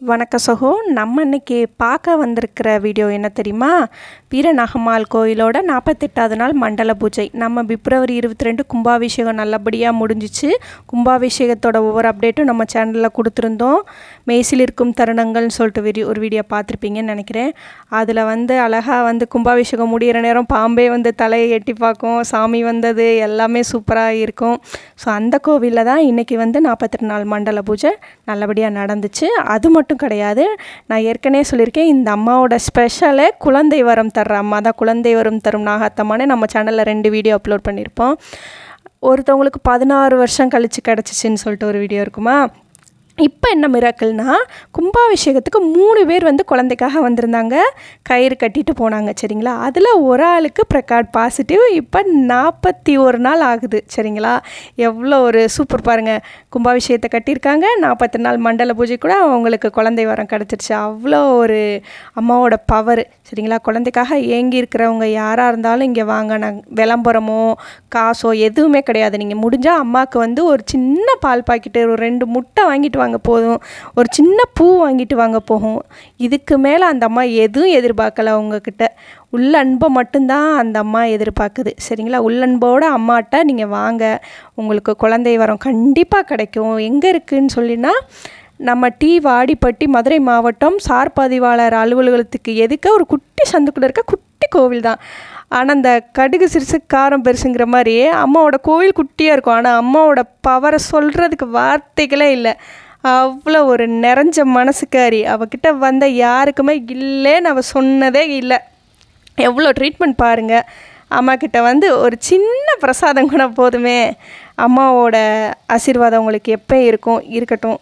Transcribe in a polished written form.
வணக்க சகோ. நம்ம இன்றைக்கி பார்க்க வந்திருக்கிற வீடியோ என்ன தெரியுமா? வீரநாகம்மாள் கோயிலோட 48வது நாள் மண்டல பூஜை. நம்ம பிப்ரவரி 22 கும்பாபிஷேகம் நல்லபடியாக முடிஞ்சிச்சு. கும்பாபிஷேகத்தோட ஒவ்வொரு அப்டேட்டும் நம்ம சேனலில் கொடுத்துருந்தோம். மெய்சில் இருக்கும் தருணங்கள்னு சொல்லிட்டு ஒரு வீடியோ பார்த்துருப்பீங்கன்னு நினைக்கிறேன். அதில் அழகாக கும்பாபிஷேகம் முடிகிற நேரம் பாம்பே தலையை எட்டி பார்க்கும், சாமி வந்தது எல்லாமே சூப்பராக இருக்கும். ஸோ அந்த கோவிலில் தான் இன்றைக்கி 48 நாள் மண்டல பூஜை நல்லபடியாக நடந்துச்சு. அது மட்டும் கிடையாது, நான் ஏற்கனவே சொல்லியிருக்கேன், இந்த அம்மாவோட ஸ்பெஷலே குழந்தை வரம் தர்ற அம்மா தான். குழந்தை வரம் தரும் நாகத்தம்மானே நம்ம சேனலில் 2 வீடியோ அப்லோட் பண்ணியிருப்போம். ஒருத்தவங்களுக்கு 16 வருஷம் கழித்து கிடச்சிச்சின்னு சொல்லிட்டு ஒரு வீடியோ இருக்குமா. இப்போ என்ன மிராக்கிள்னா, கும்பாபிஷேகத்துக்கு 3 பேர் குழந்தைக்காக வந்திருந்தாங்க. கயிறு கட்டிட்டு போனாங்க சரிங்களா. அதில் ஒரு ஆளுக்கு ரெக்கார்ட் பாசிட்டிவ். இப்போ 41 நாள் ஆகுது சரிங்களா. எவ்வளோ ஒரு சூப்பர் பாருங்கள். கும்பாபிஷேகத்தை கட்டியிருக்காங்க, 40 நாள் மண்டல பூஜை கூட அவங்களுக்கு குழந்தை வரம் கிடச்சிருச்சு. அவ்வளோ ஒரு அம்மாவோட பவர் சரிங்களா. குழந்தைக்காக ஏங்கி இருக்கிறவங்க யாராக இருந்தாலும் இங்கே வாங்க. நான் விளம்பரமோ காசோ எதுவுமே கிடையாது. நீங்கள் முடிஞ்சால் அம்மாவுக்கு ஒரு சின்ன பால் பாக்கெட்டு, ஒரு 2 முட்டை வாங்கிட்டு வாங்க போதும், ஒரு சின்ன பூ வாங்கிட்டு வாங்க போகும். இதுக்கு மேலே அந்த அம்மா எதுவும் எதிர்பார்க்கல. அவங்கக்கிட்ட உள்ள அன்பை மட்டும்தான் அந்த அம்மா எதிர்பார்க்குது சரிங்களா. உள்ளன்போடு அம்மாட்ட நீங்கள் வாங்க, உங்களுக்கு குழந்தை வரம் கண்டிப்பாக கிடைக்கும். எங்கே இருக்குதுன்னு சொல்லினா, நம்ம வாடிப்பட்டி மதுரை மாவட்டம் சார் பதிவாளர் அலுவலகத்துக்கு எதுக்க ஒரு குட்டி சந்துக்குள்ளே இருக்க குட்டி கோவில் தான். ஆனால் அந்த கடுகு சிறுசு காரம் பெருசுங்கிற மாதிரி அம்மாவோட கோவில் குட்டியாக இருக்கும். ஆனால் அம்மாவோட பவரை சொல்கிறதுக்கு வார்த்தைகளே இல்லை. அவ்வளோ ஒரு நிறைஞ்ச மனசுக்காரி. அவகிட்ட வந்த யாருக்குமே இல்லைன்னு அவள் சொன்னதே இல்லை. எவ்வளோ ட்ரீட்மெண்ட் பாருங்கள். அம்மாக்கிட்ட ஒரு சின்ன பிரசாதம் கூட போதுமே. அம்மாவோட ஆசீர்வாதம் உங்களுக்கு எப்போ இருக்கட்டும்.